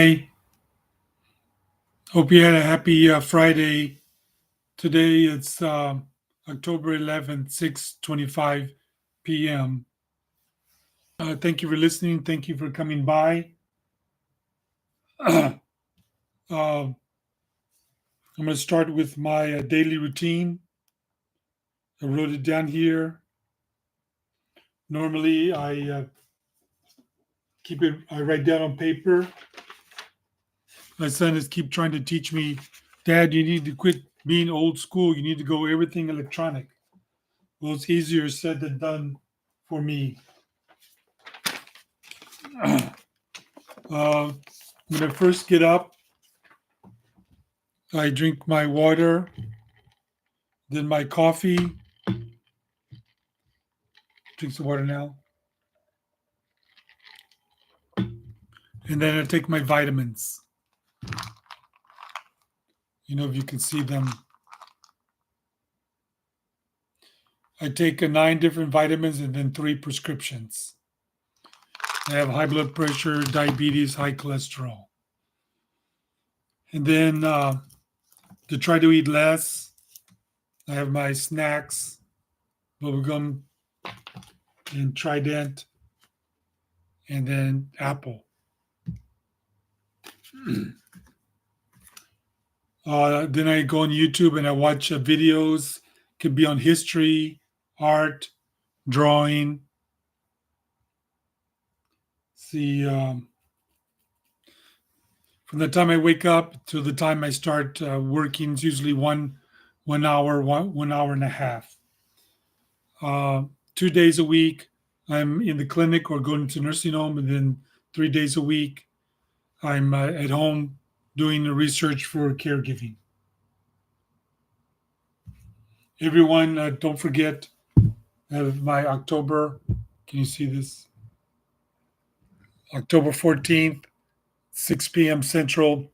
Hi. Hope you had a happy Friday. Today it's October 11th, 6:25 p.m. Thank you for listening. Thank you for coming by. I'm going to start with my daily routine. I wrote it down here. Normally, I write down on paper. My son is keep trying to teach me, Dad, you need to quit being old school. You need to go everything electronic. Well, it's easier said than done for me. When I first get up, I drink my water, then my coffee. Drink some water now. And then I take my vitamins. If you can see them. I take 9 different vitamins and then 3 prescriptions. I have high blood pressure, diabetes, high cholesterol. And then to try to eat less, I have my snacks, bubblegum and Trident, and then apple. Then I go on YouTube and I watch videos. Could be on history, art, drawing. See, from the time I wake up to the time I start working, it's usually one hour, one hour and a half. 2 days a week, I'm in the clinic or going to nursing home, and then 3 days a week, I'm at home doing the research for caregiving. Everyone, don't forget, I have my October. Can you see this? October 14th, 6 p.m. Central,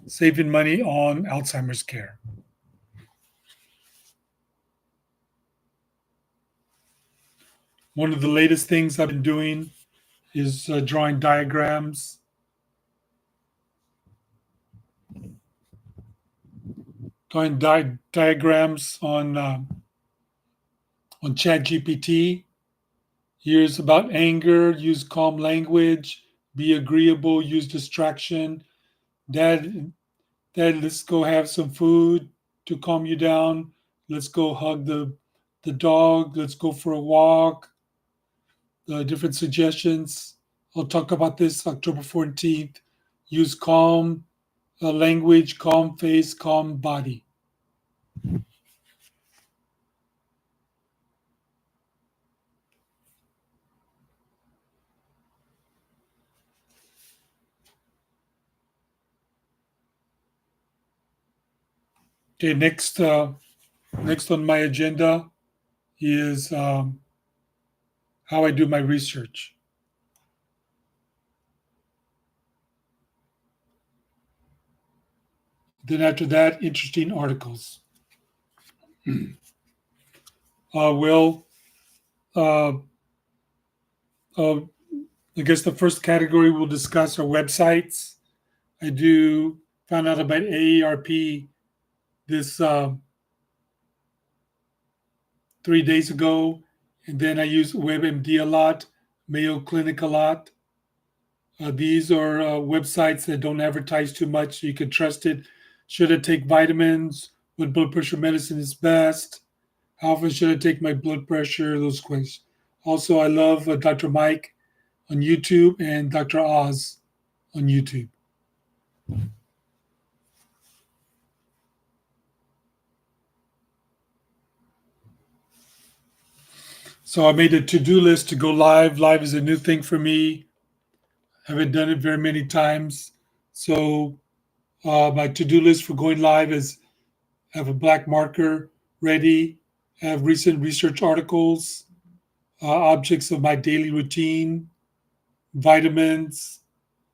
saving money on Alzheimer's care. One of the latest things I've been doing is drawing diagrams. Drawing diagrams on ChatGPT. Here's about anger, use calm language, be agreeable, use distraction. Dad, let's go have some food to calm you down. Let's go hug the dog. Let's go for a walk. Different suggestions. I'll talk about this October 14th. Use calm language, calm face, calm body. Okay, next on my agenda is how I do my research. Then after that, interesting articles. Well, uh, uh, I guess the first category we'll discuss are websites. I found out about AARP this 3 days ago, and then I use WebMD a lot, Mayo Clinic a lot. These are websites that don't advertise too much, so you can trust it. Should I take vitamins? What blood pressure medicine is best? How often should I take my blood pressure? Those questions. Also, I love Dr. Mike on YouTube and Dr. Oz on YouTube. So I made a to-do list to go live. Live is a new thing for me. Haven't done it very many times. So my to-do list for going live is have a black marker ready, have recent research articles, objects of my daily routine, vitamins,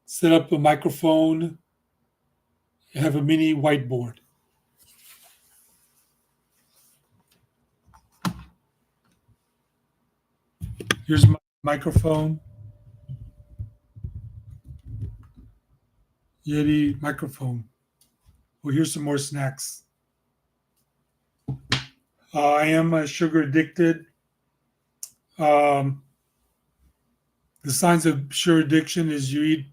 set up a microphone, have a mini whiteboard. Here's my microphone. Yeti microphone. Well, here's some more snacks. I am sugar addicted. Um, the signs of sugar addiction is you eat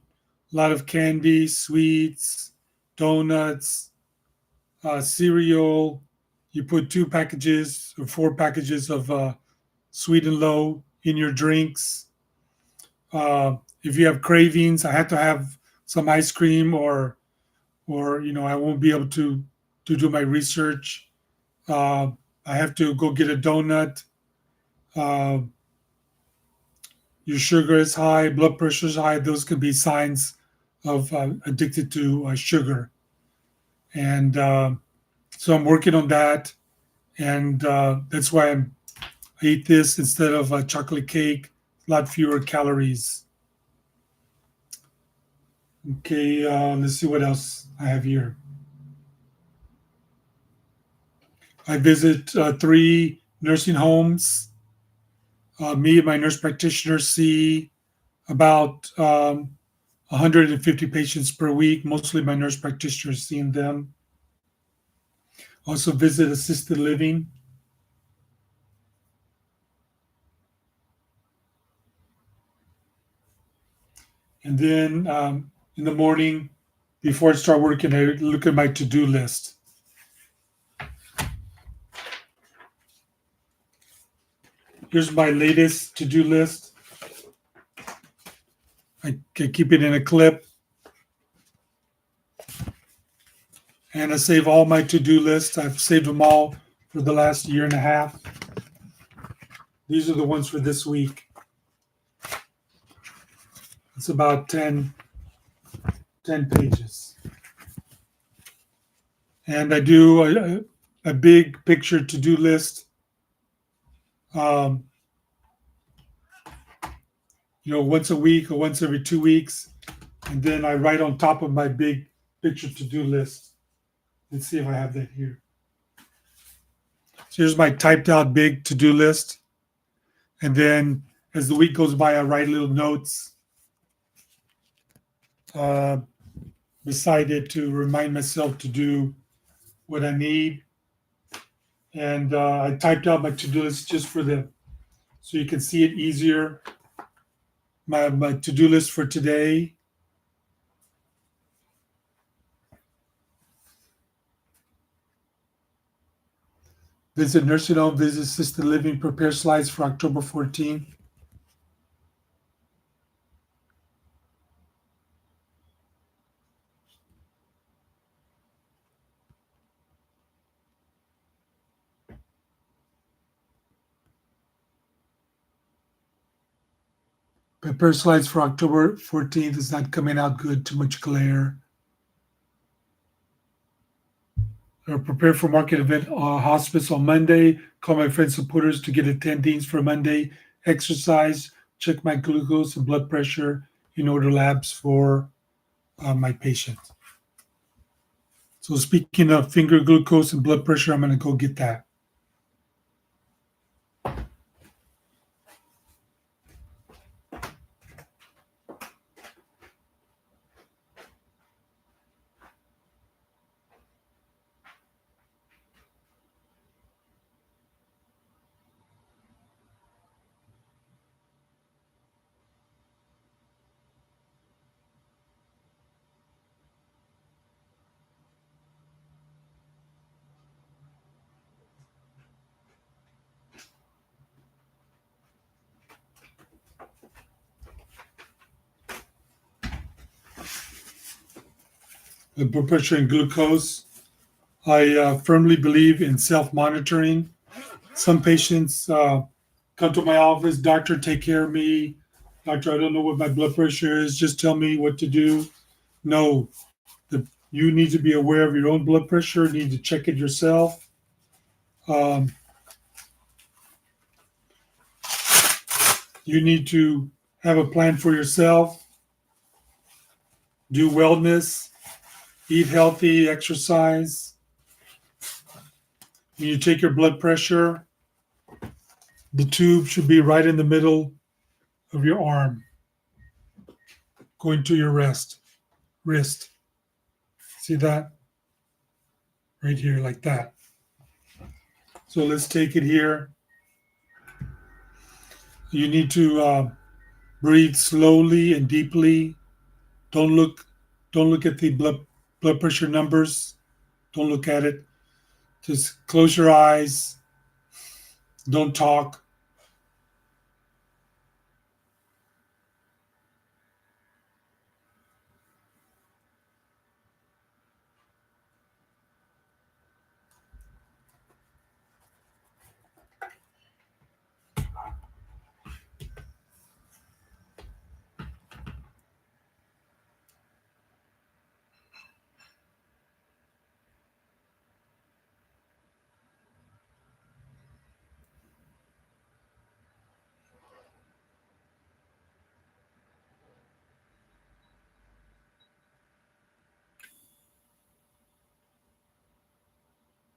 a lot of candy, sweets, donuts, cereal. You put 2 packages or 4 packages of sweet and low in your drinks. If you have cravings, I have to have some ice cream, or I won't be able to do my research. Uh, I have to go get a donut. Uh, your sugar is high, blood pressure is high. Those could be signs of addicted to sugar. And so I'm working on that. And that's why I eat this instead of a chocolate cake, a lot fewer calories. Okay, let's see what else I have here. I visit 3 nursing homes. Me and my nurse practitioner see about 150 patients per week. Mostly my nurse practitioner is seeing them. Also visit assisted living. And then in the morning, before I start working, I look at my to-do list. Here's my latest to-do list. I can keep it in a clip. And I save all my to-do lists. I've saved them all for the last year and a half. These are the ones for this week. It's about 10 pages. And I do a big picture to-do list, um, once a week or once every 2 weeks. And then I write on top of my big picture to-do list. Let's see if I have that here. So here's my typed out big to-do list. And then as the week goes by, I write little notes beside it to remind myself to do what I need. And I typed out my to-do list just so you can see it easier. My to-do list for today. Visit nursing home, visit assisted living, prepare slides for October 14th. Prepare slides for October 14th is not coming out good, too much glare. Or prepare for market event hospice on Monday. Call my friend supporters to get attendees for Monday. Exercise, check my glucose and blood pressure in order labs for my patient. So speaking of finger glucose and blood pressure, I'm going to go get that. The blood pressure and glucose. I firmly believe in self-monitoring. Some patients come to my office, doctor, take care of me. Doctor, I don't know what my blood pressure is. Just tell me what to do. No, you need to be aware of your own blood pressure. You need to check it yourself. You need to have a plan for yourself. Do wellness, eat healthy, exercise. When you take your blood pressure, the tube should be right in the middle of your arm, going to your wrist. See that? Right here, like that. So let's take it here. You need to breathe slowly and deeply. Don't look, don't look at the blood pressure numbers. Don't look at it. Just close your eyes. Don't talk.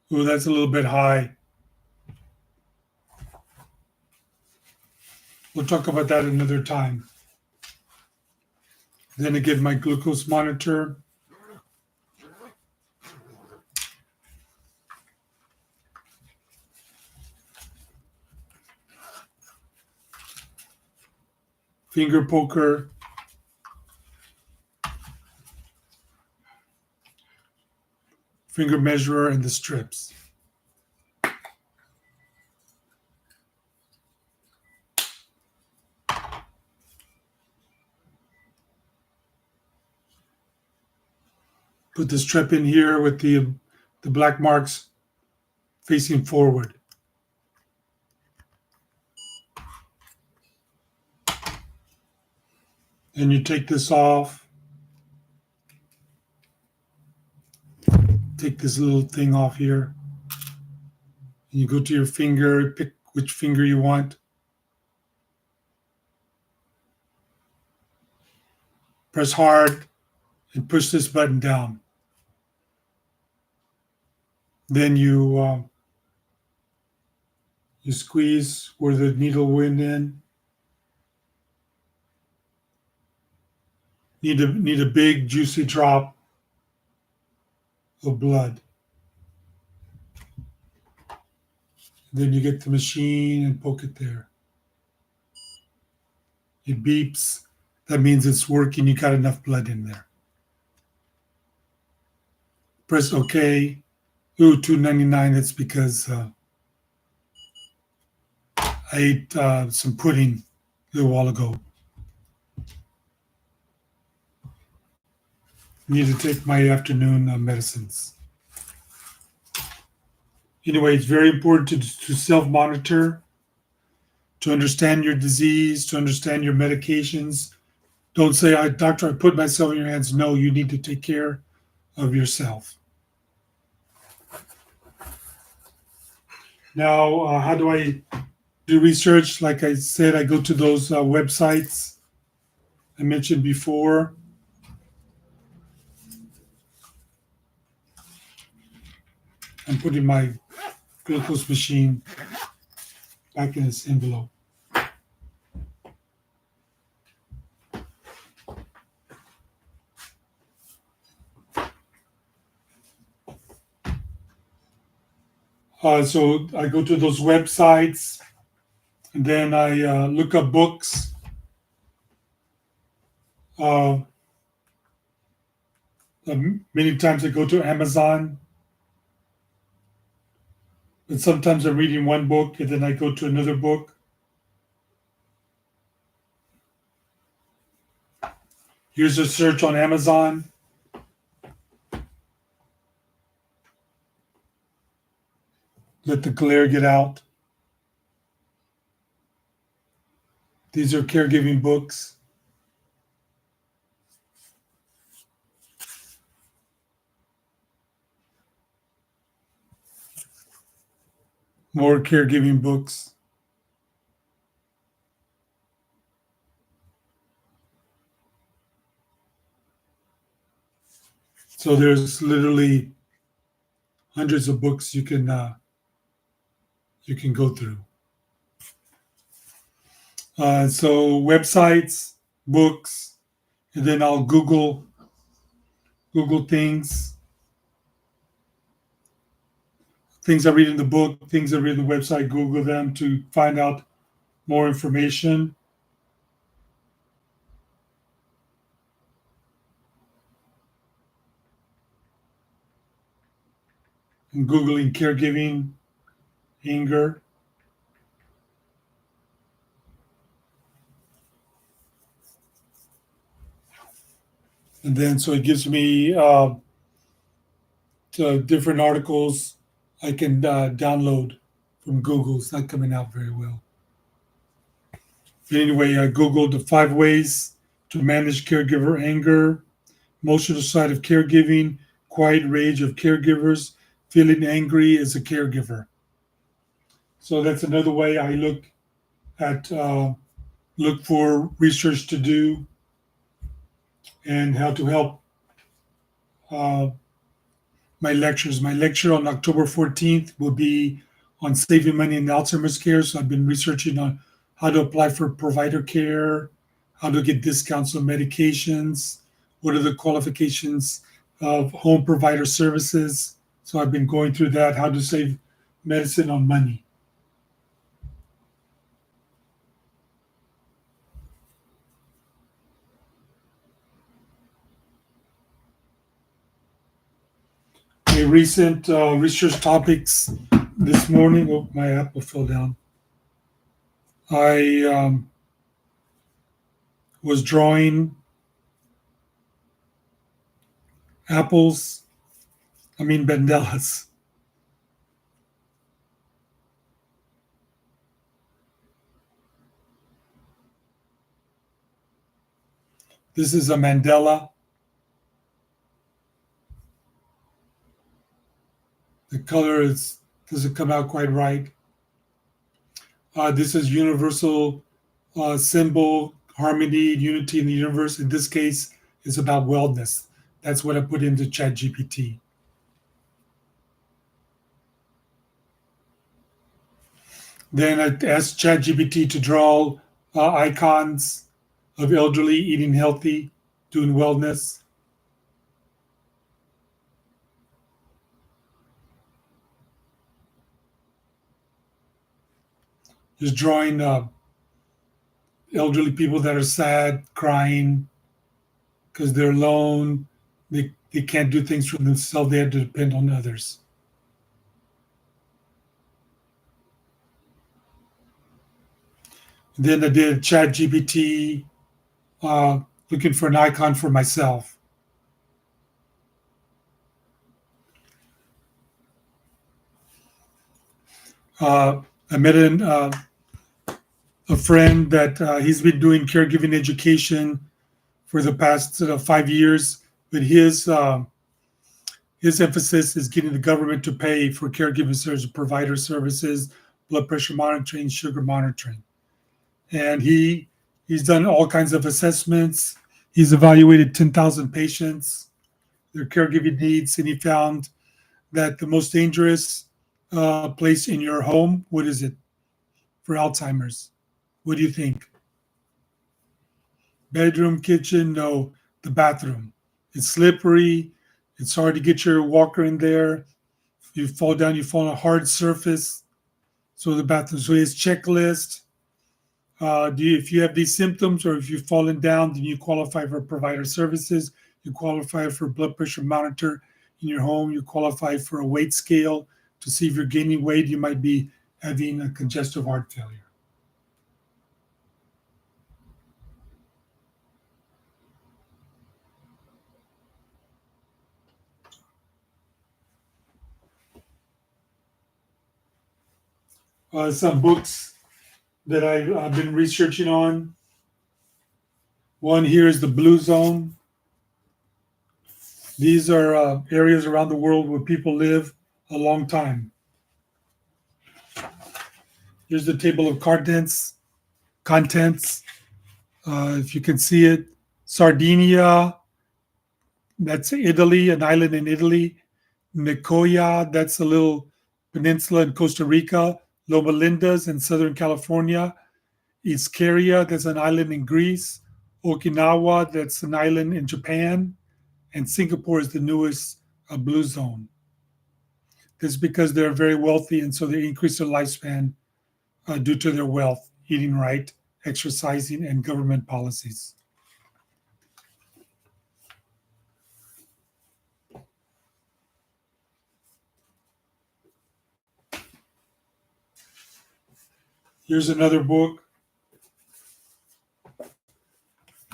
Oh, that's a little bit high. We'll talk about that another time. Then I get my glucose monitor. Finger poker. Finger measurer and the strips. Put the strip in here with the black marks facing forward. And you take this off. Take this little thing off here. And you go to your finger, pick which finger you want. Press hard and push this button down. Then you squeeze where the needle went in. Need a big juicy drop of blood. Then you get the machine and poke it there. It beeps. That means it's working. You got enough blood in there. Press OK. Ooh, $2.99. That's because I ate some pudding a little while ago. Need to take my afternoon medicines. Anyway, it's very important to self-monitor, to understand your disease, to understand your medications. Don't say, doctor, I put myself in your hands. No, you need to take care of yourself. Now, how do I do research? Like I said, I go to those websites I mentioned before. I'm putting my glucose machine back in its envelope. So I go to those websites, and then I look up books. Many times I go to Amazon, but sometimes I'm reading one book and then I go to another book. Here's a search on Amazon. Let the glare get out. These are caregiving books. More caregiving books. So there's literally hundreds of books you can go through. So websites, books, and then I'll Google things. things I read in the book, things I read on the website, Google them to find out more information. And Googling caregiving, anger. And then so it gives me different articles I can download from Google. It's not coming out very well. But anyway, I Googled the 5 ways to manage caregiver anger, emotional side of caregiving, quiet rage of caregivers, feeling angry as a caregiver. So that's another way I at look for research to do and how to help uh, my lectures. My lecture on October 14th will be on saving money in Alzheimer's care. So I've been researching on how to apply for provider care, how to get discounts on medications, what are the qualifications of home provider services. So I've been going through that, how to save medicine on money. A recent research topics this morning. Oh, my apple fell down. I was drawing apples, Mandelas. This is a Mandela. The color doesn't come out quite right. This is universal symbol, harmony, unity in the universe. In this case, it's about wellness. That's what I put into ChatGPT. Then I asked ChatGPT to draw icons of elderly eating healthy, doing wellness. Just drawing elderly people that are sad, crying because they're alone. They can't do things for themselves. They have to depend on others. Then I did ChatGPT uh, looking for an icon for myself. I met a friend that he's been doing caregiving education for the past 5 years, but his emphasis is getting the government to pay for caregiving services, provider services, blood pressure monitoring, sugar monitoring, and he's done all kinds of assessments. He's evaluated 10,000 patients, their caregiving needs, and he found that the most dangerous place in your home, what is it for Alzheimer's? What do you think? Bedroom, kitchen? No, the bathroom. It's slippery. It's hard to get your walker in there. If you fall down, you fall on a hard surface. So the bathroom. So his checklist. If you have these symptoms or if you've fallen down, then you qualify for provider services. You qualify for a blood pressure monitor in your home. You qualify for a weight scale to see if you're gaining weight. You might be having a congestive heart failure. Some books that I've been researching on. One here is the Blue Zone. These are areas around the world where people live a long time. Here's the table of contents. If you can see it, Sardinia, that's Italy, an island in Italy. Nicoya, that's a little peninsula in Costa Rica. Loma Lindas in Southern California. Ischia, that's an island in Greece. Okinawa, that's an island in Japan. And Singapore is the newest blue zone. That's because they're very wealthy, and so they increase their lifespan due to their wealth, eating right, exercising, and government policies. Here's another book,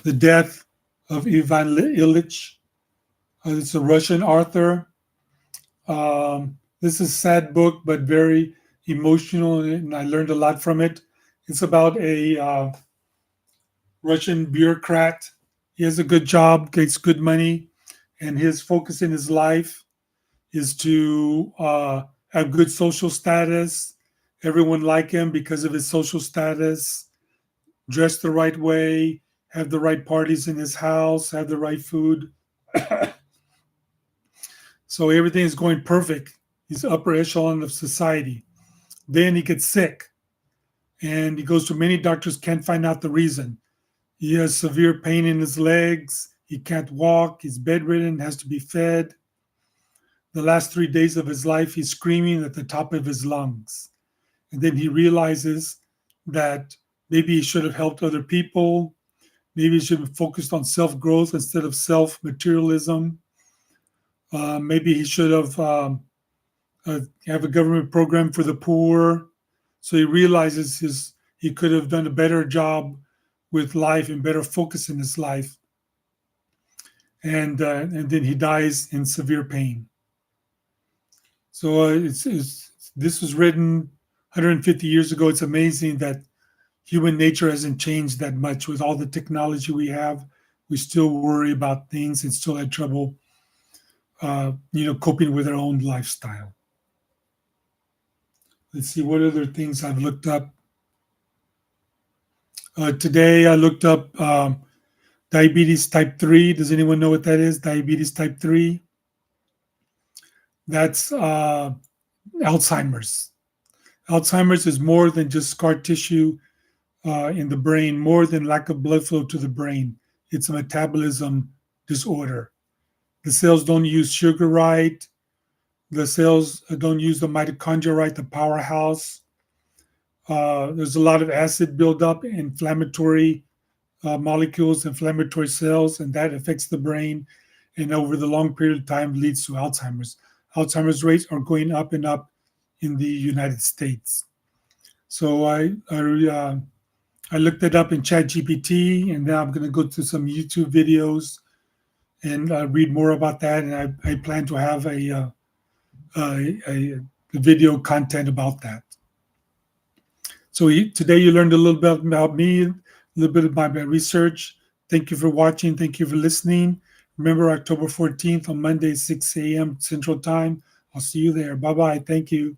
The Death of Ivan Ilyich. It's a Russian author. This is a sad book, but very emotional, and I learned a lot from it. It's about a Russian bureaucrat. He has a good job, gets good money, and his focus in his life is to have good social status. Everyone like him because of his social status, dress the right way, have the right parties in his house, have the right food. So everything is going perfect. He's upper echelon of society. Then he gets sick and he goes to many doctors, can't find out the reason. He has severe pain in his legs. He can't walk. He's bedridden, has to be fed. The last 3 days of his life, he's screaming at the top of his lungs. And then he realizes that maybe he should have helped other people. Maybe he should have focused on self growth instead of self materialism. Maybe he should have a government program for the poor. So he realizes he could have done a better job with life and better focus in his life. And then he dies in severe pain. So this was written 150 years ago. It's amazing that human nature hasn't changed that much. With all the technology we have, we still worry about things and still have trouble, coping with our own lifestyle. Let's see what other things I've looked up. Today I looked up diabetes type 3. Does anyone know what that is? Diabetes type 3. That's Alzheimer's. Alzheimer's is more than just scar tissue in the brain, more than lack of blood flow to the brain. It's a metabolism disorder. The cells don't use sugar right. The cells don't use the mitochondria right, the powerhouse. There's a lot of acid buildup, inflammatory molecules, inflammatory cells, and that affects the brain. And over the long period of time leads to Alzheimer's. Alzheimer's rates are going up and up in the United States. So I looked it up in ChatGPT, and now I'm going to go to some YouTube videos and read more about that. And I plan to have a video content about that. So today you learned a little bit about me, a little bit about my research. Thank you for watching. Thank you for listening. Remember, October 14th on Monday, 6 a.m. Central Time. I'll see you there. Bye-bye. Thank you.